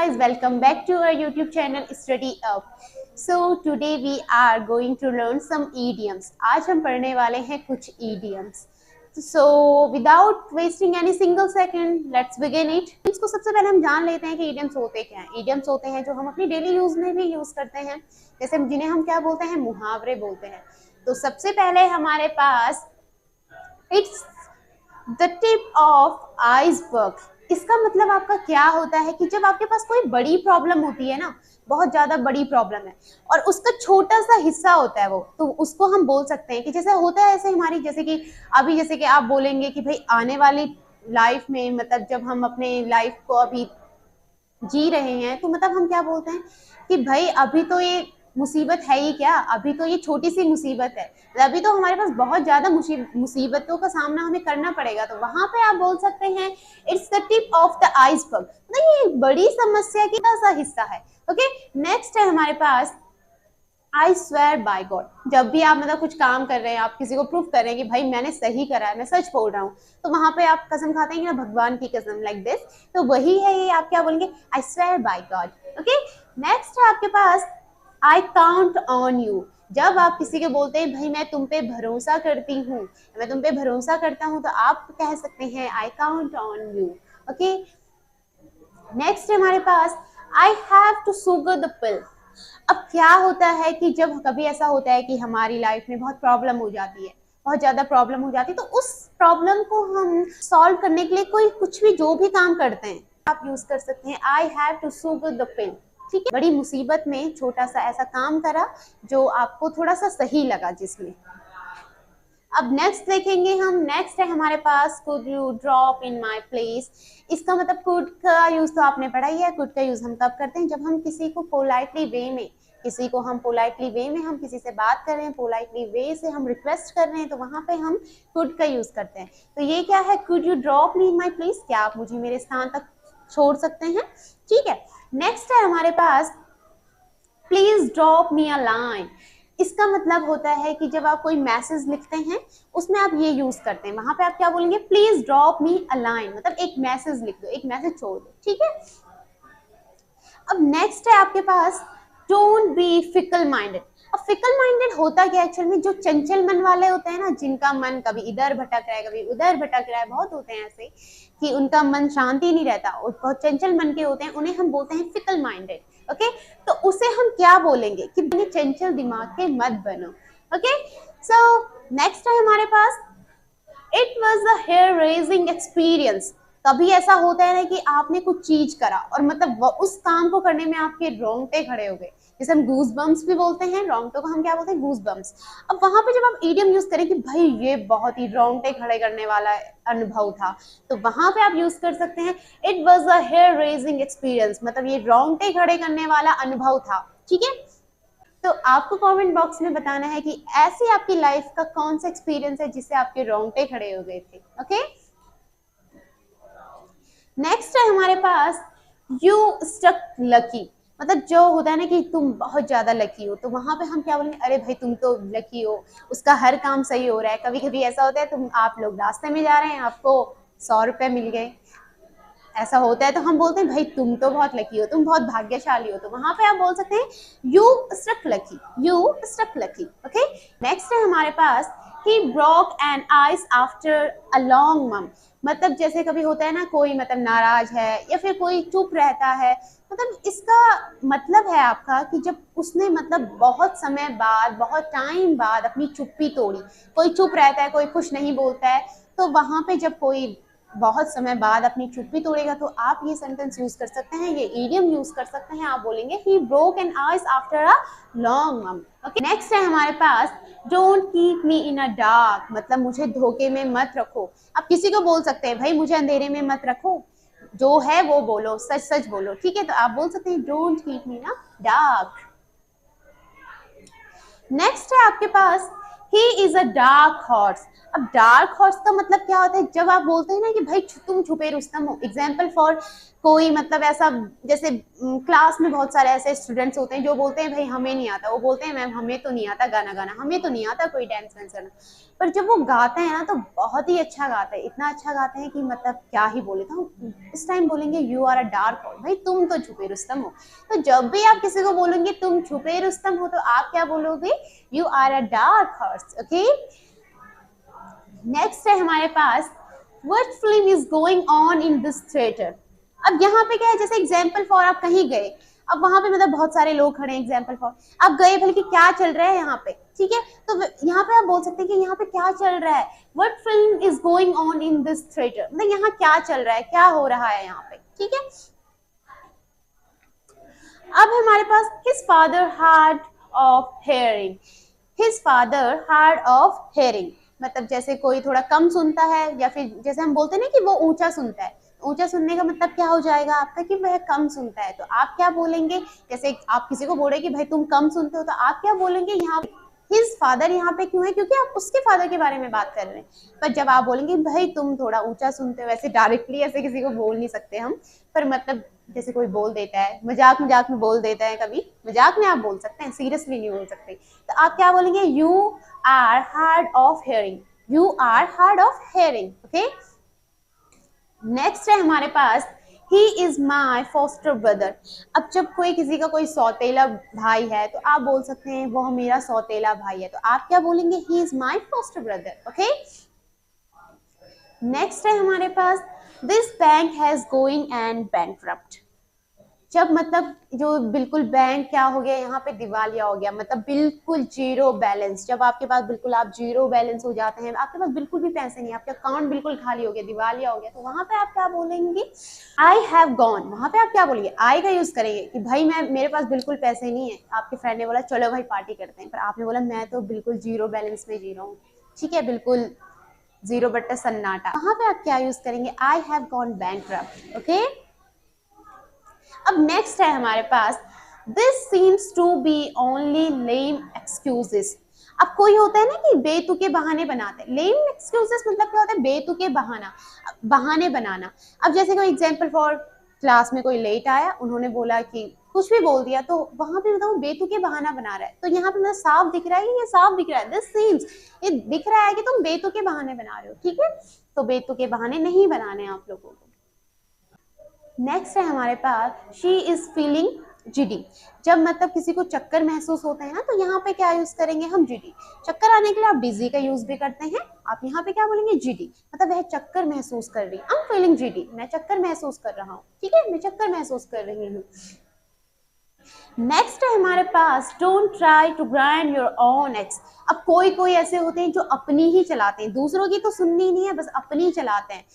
guys, welcome back to our YouTube channel Study Up. So today we are going to learn some idioms. आज हम पढ़ने वाले हैं कुछ idioms. So without wasting any single second, let's begin it. इसको सबसे पहले हम जान लेते हैं कि idioms होते क्या हैं. Idioms होते हैं जो हम अपनी daily use में भी use करते हैं, जैसे जिन्हें हम क्या बोलते हैं, मुहावरे बोलते हैं. तो सबसे पहले हमारे पास it's the tip of iceberg. इसका मतलब आपका क्या होता है कि जब आपके पास कोई बड़ी प्रॉब्लम होती है ना, बहुत ज्यादा बड़ी प्रॉब्लम है और उसका छोटा सा हिस्सा होता है वो, तो उसको हम बोल सकते हैं कि जैसे होता है ऐसे हमारी, जैसे कि अभी जैसे कि आप बोलेंगे कि भाई आने वाली लाइफ में, मतलब जब हम अपने लाइफ को अभी जी रहे हैं तो मतलब हम क्या बोलते हैं कि भाई अभी तो ये मुसीबत है ही क्या, अभी तो ये छोटी सी मुसीबत है, अभी तो हमारे पास बहुत ज्यादा मुसीबतों का सामना हमें करना पड़ेगा. तो वहां पे आप बोल सकते हैं it's the tip of the iceberg, मतलब ये बड़ी समस्या का सा हिस्सा है. ओके, नेक्स्ट है हमारे पास आई स्वेयर बाय गॉड. जब भी आप मतलब कुछ काम कर रहे हैं, आप किसी को प्रूफ कर रहे हैं कि भाई मैंने सही करा है, मैं सच बोल रहा हूँ, तो वहां पे आप कसम खाते हैं कि ना भगवान की कसम, लाइक दिस. तो वही है ये, आप क्या बोलेंगे, I swear by God. Okay, next है आपके पास आई काउंट ऑन यू. जब आप किसी को बोलते हैं भाई मैं तुम पे भरोसा करती हूँ, मैं तुम पे भरोसा करता हूँ, तो आप कह सकते हैं I count on you. Okay, next है हमारे पास I have to sugar the pill. अब क्या होता है कि जब कभी ऐसा होता है कि हमारी लाइफ में बहुत प्रॉब्लम हो जाती है, बहुत ज्यादा प्रॉब्लम हो जाती है, तो उस प्रॉब्लम को हम सॉल्व करने के लिए कोई कुछ भी जो भी काम करते हैं, आप यूज कर सकते हैं I have to sugar the pill. ठीक है, बड़ी मुसीबत में छोटा सा ऐसा काम करा जो आपको थोड़ा सा सही लगा जिसमें. अब नेक्स्ट देखेंगे हम, नेक्स्ट है हमारे पास could you drop in my place. इसका मतलब कुड का यूज तो आपने पढ़ा ही है. कुड का यूज हम कब करते हैं, जब हम किसी को पोलाइटली वे में, किसी को हम पोलाइटली वे में हम किसी से बात कर रहे हैं, पोलाइटली वे से हम रिक्वेस्ट कर रहे हैं, तो वहां पे हम कुड का यूज करते हैं. तो ये क्या है, could you drop me in my place, क्या आप मुझे मेरे स्थान तक छोड़ सकते हैं. ठीक है, नेक्स्ट है हमारे पास please drop me a line. इसका मतलब होता है कि जब आप कोई मैसेज लिखते हैं उसमें आप ये यूज करते हैं, वहां पे आप क्या बोलेंगे, please drop me a line, मतलब एक मैसेज लिख दो, एक मैसेज छोड़ दो. ठीक है, अब नेक्स्ट है आपके पास डोंट बी फिकल माइंडेड. अब फिकल माइंडेड होता क्या एक्चुअल में, जो चंचल मन वाले होते हैं ना, जिनका मन कभी इधर भटक रहा है कभी उधर भटक रहा है, बहुत होते हैं ऐसे कि उनका मन शांति नहीं रहता और बहुत चंचल मन के होते हैं, उन्हें हम बोलते हैं फिकल माइंडेड. ओके, तो उसे हम क्या बोलेंगे कि चंचल दिमाग के मत बनो. ओके, सो नेक्स्ट है हमारे पास it was a hair raising experience. कभी ऐसा होता है ना कि आपने कुछ चीज करा और मतलब उस काम को करने में आपके रोंगटे खड़े हो गए, जैसे हम गूज बम्स भी बोलते हैं, रोंगटों को हम क्या बोलते हैं, गूज बम्स. अब वहां पे जब आप ईडियम यूज करें कि भाई ये बहुत ही रोंगटे खड़े करने वाला अनुभव था, तो वहां पे आप यूज कर सकते हैं it was a hair raising experience, मतलब ये रोंगटे खड़े करने वाला अनुभव था. ठीक है, तो आपको कमेंट बॉक्स में बताना है कि ऐसी आपकी लाइफ का कौन सा एक्सपीरियंस है जिससे आपके रोंगटे खड़े हो गए थे. ओके, नेक्स्ट है हमारे पास यू स्टक लकी. मतलब जो होता है ना कि तुम बहुत ज्यादा लकी हो, तो वहां पे हम क्या बोलेंगे, अरे भाई तुम तो लकी हो, उसका हर काम सही हो रहा है. कभी कभी ऐसा होता है आप लोग रास्ते में जा रहे हैं, आपको 100 रुपए मिल गए, ऐसा होता है, तो हम बोलते हैं भाई तुम तो बहुत लकी हो, तुम बहुत भाग्यशाली हो. तो वहां पे आप बोल सकते हैं you stuck lucky, you stuck lucky. Okay, next है हमारे पास he broke an ice after a long month. मतलब जैसे कभी होता है ना, कोई मतलब नाराज है या फिर कोई चुप रहता है, मतलब इसका मतलब है आपका कि जब उसने मतलब बहुत समय बाद, बहुत टाइम बाद अपनी चुप्पी तोड़ी. कोई चुप रहता है, कोई कुछ नहीं बोलता है, तो वहां पे जब कोई बहुत समय बाद अपनी चुप्पी तोड़ेगा, तो आप ये सेंटेंस यूज कर सकते हैं, ये इडियम यूज कर सकते हैं. आप बोलेंगे he broke an ice after a long month. Okay, next है हमारे पास don't keep me in a dark. मतलब मुझे धोखे में मत रखो. आप किसी को बोल सकते हैं भाई मुझे अंधेरे में मत रखो, जो है वो बोलो, सच सच बोलो. ठीक है, तो आप बोल सकते हैं don't keep me in a dark. Next है आपके पास he is a dark horse. अब डार्क हॉर्स का मतलब क्या होता है, जब आप बोलते हैं ना कि भाई तुम छुपे रुस्तम हो. एग्जाम्पल फॉर कोई मतलब ऐसा, जैसे क्लास में बहुत सारे ऐसे स्टूडेंट्स होते हैं जो बोलते हैं भाई हमें नहीं आता, वो बोलते हैं मैम हमें तो नहीं आता गाना गाना, हमें तो नहीं आता कोई डांस वांस करना, पर जब वो गाते हैं ना तो बहुत ही अच्छा गाते हैं, इतना अच्छा गाते हैं कि मतलब क्या ही बोले। तो हम इस टाइम बोलेंगे you are a dark horse, भाई तुम तो छुपे रुस्तम हो। तो जब भी आप किसी को बोलेंगे तुम छुपे रुस्तम हो, तो आप क्या बोलोगे, you are a dark horse. Okay, next है हमारे पास, what film is going on in this theatre. अब यहाँ पे क्या है, जैसे एग्जाम्पल फॉर आप कहीं गए, अब वहां पे मतलब बहुत सारे लोग खड़े हैं, एग्जाम्पल फॉर आप गए, बल्कि क्या चल रहा है यहाँ पे, ठीक है, तो यहाँ पे आप बोल सकते हैं कि यहाँ पे क्या चल रहा है, what film is going on in this theatre, मतलब यहाँ क्या चल रहा है, क्या हो रहा है यहाँ पे, ठीक है। अब हमारे पास his father hard of hearing, his father hard of hearing, मतलब जैसे कोई थोड़ा कम सुनता है, या फिर जैसे हम बोलते हैं ना कि वो ऊंचा सुनता है, ऊंचा सुनने का मतलब क्या हो जाएगा आपका, कि वह कम सुनता है, तो आप क्या बोलेंगे, जैसे आप किसी को बोल रहे कि भाई तुम कम सुनते हो, तो आप क्या बोलेंगे, यहाँ हिज फादर यहाँ पे क्यों है, क्योंकि आप उसके फादर के बारे में बात कर रहे हैं। पर जब आप बोलेंगे भाई तुम थोड़ा ऊंचा सुनते हो, वैसे डायरेक्टली ऐसे किसी को बोल नहीं सकते हम, पर मतलब जैसे कोई बोल देता है, मजाक मजाक में बोल देता है, कभी मजाक में आप बोल सकते हैं, सीरियसली नहीं बोल सकते, तो आप क्या बोलेंगे, you are hard of hearing, you are hard of hearing. Okay, next है हमारे पास, he is my foster brother. अब जब कोई किसी का कोई सौतेला भाई है, तो आप बोल सकते हैं वो मेरा सौतेला भाई है, तो आप क्या बोलेंगे, he is my foster brother. Okay, next है हमारे पास, this bank has going and bankrupt. जब मतलब जो बिल्कुल बैंक क्या हो गया, यहाँ पे दिवालिया हो गया, मतलब बिल्कुल जीरो बैलेंस, जब आपके पास बिल्कुल आप जीरो बैलेंस हो जाते हैं, आपके पास बिल्कुल भी पैसे नहीं, आपका अकाउंट बिल्कुल खाली हो गया, दिवालिया हो गया, तो वहां पे आप क्या बोलेंगे, आई हैव गॉन। वहां पे आप क्या बोलेंगे, आई का यूज करेंगे कि भाई मैं, मेरे पास बिल्कुल पैसे नहीं है, आपके फ्रेंड ने बोला चलो भाई पार्टी करते हैं, पर आपने बोला मैं तो बिल्कुल जीरो बैलेंस में जी रहा हूँ, ठीक है, बिल्कुल जीरो बट्टा सन्नाटा, वहां पे आप क्या यूज करेंगे, I have gone bankrupt. Okay, अब नेक्स्ट है हमारे पास, this seems to be only lame excuses. अब कोई होता है ना कि बेतुके बहाने बनाते हैं, लेम एक्सक्यूजेस मतलब क्या होता है, बेतुके बहाना, बहाने बनाना। अब जैसे कोई एग्जांपल फॉर, क्लास में कोई लेट आया, उन्होंने बोला कि कुछ भी बोल दिया, तो वहां पे मतलब बेतुके बहाना बना रहा है, तो यहाँ पे मतलब साफ दिख रहा है, ये साफ दिख रहा है, दिस सीम्स, ये दिख रहा है कि तुम बेतुके बहाने बना रहे हो, ठीक है, तो बेतुके बहाने नहीं बनाने आप लोगों को। नेक्स्ट है हमारे पास, शी इज फीलिंग जिडी। जब मतलब किसी को चक्कर महसूस होते हैं ना, तो यहाँ पे क्या यूज करेंगे हम, जिडी। चक्कर आने के लिए आप डिजी का यूज भी करते हैं, आप यहाँ पे क्या बोलेंगे, जिडी, मतलब वह चक्कर महसूस कर रही है, आई एम फीलिंग जिडी, मैं चक्कर महसूस कर रहा हूँ, ठीक है, मैं चक्कर महसूस कर रही हूँ। नेक्स्ट है हमारे पास, don't try to grind your own axe. अब कोई कोई ऐसे होते हैं जो अपनी ही चलाते हैं, दूसरों की तो सुननी नहीं है, बस अपनी चलाते हैं,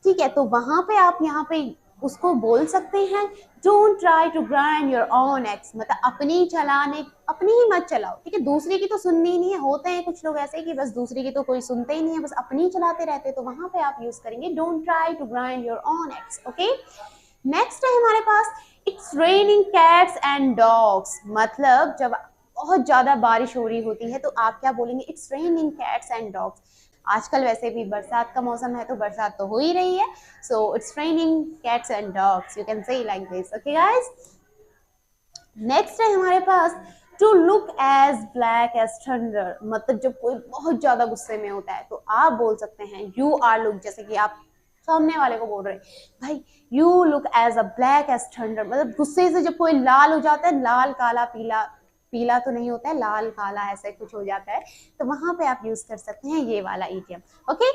ठीक है, तो वहां पे आप यहाँ पे उसको बोल सकते हैं, don't try to grind your own axe, मतलब अपनी चलाने, अपनी ही मत चलाओ, ठीक है, दूसरी की तो सुननी नहीं है, होते हैं कुछ लोग ऐसे कि बस दूसरी की तो कोई सुनते ही नहीं है, बस अपनी चलाते रहते हैं, तो वहां पे आप यूज करेंगे don't try to grind your own axe. Okay, next है हमारे पास, it's raining cats and dogs, मतलब जब बहुत ज्यादा बारिश हो रही होती है, तो आप क्या बोलेंगे, it's raining cats and dogs. आजकल वैसे भी बरसात का मौसम है, तो बरसात तो हो ही रही है, so it's raining cats and dogs, you can say like this. Okay guys, next है हमारे पास, to look as black as thunder, मतलब जब कोई बहुत ज्यादा गुस्से में होता है, तो आप बोल सकते हैं यू आर लुक, जैसे कि आप सामने वाले को बोल रहे हैं भाई you look as a black as thunder, मतलब गुस्से से जब कोई लाल हो जाता है, लाल काला पीला, पीला तो नहीं होता है, लाल काला ऐसा कुछ हो जाता है, तो वहां पे आप यूज कर सकते हैं ये वाला इडियम। ओके,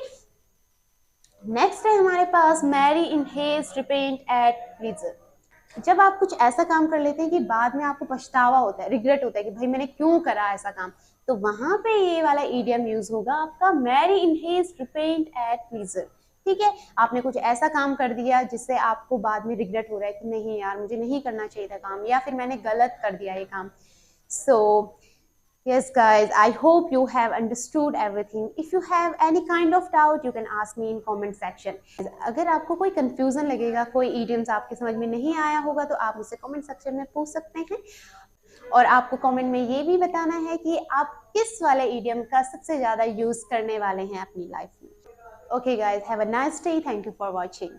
नेक्स्ट है हमारे पास, marry in haste repent at pleasure. जब आप कुछ ऐसा काम कर लेते हैं कि बाद में आपको पछतावा होता है, रिग्रेट होता है कि भाई मैंने क्यों करा ऐसा काम, तो वहां पे ये वाला इडियम यूज होगा आपका, marry in haste repent at pleasure, ठीक है, आपने कुछ ऐसा काम कर दिया जिससे आपको बाद में रिग्रेट हो रहा है कि नहीं यार मुझे नहीं करना चाहिए था काम, या फिर मैंने गलत कर दिया ये काम। So yes guys, I hope you have understood everything. If you have any kind of doubt, you can ask me in comment section. अगर आपको कोई confusion लगेगा, कोई idioms आपके समझ में नहीं आया होगा, तो आप मुझसे comment section में पूछ सकते हैं, और आपको comment में ये भी बताना है कि आप किस वाले idiom का सबसे ज़्यादा use करने वाले हैं अपनी life में। Okay guys, have a nice day. Thank you for watching.